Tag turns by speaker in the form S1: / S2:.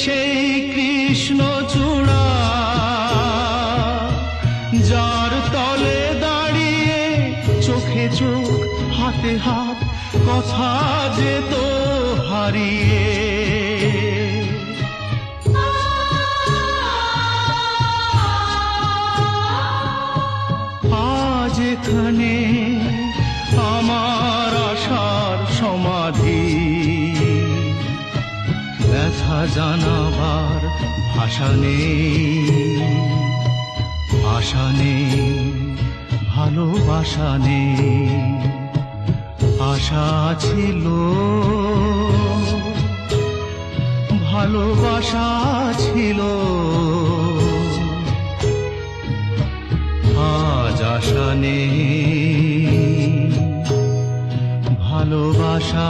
S1: সেই কৃষ্ণচূড়া, যার তলে দাঁড়িয়ে চোখে চোখ হাতে হাত কথা যেত হারিয়ে। আজ এখানে আমার আশার সমাধি, ব্যথা জানাবার ভাষা নেই, আশা নেই, ভালোবাসা নেই। আশা ছিল, ভালোবাসা ছিল, আজ আশা নেই, ভালোবাসা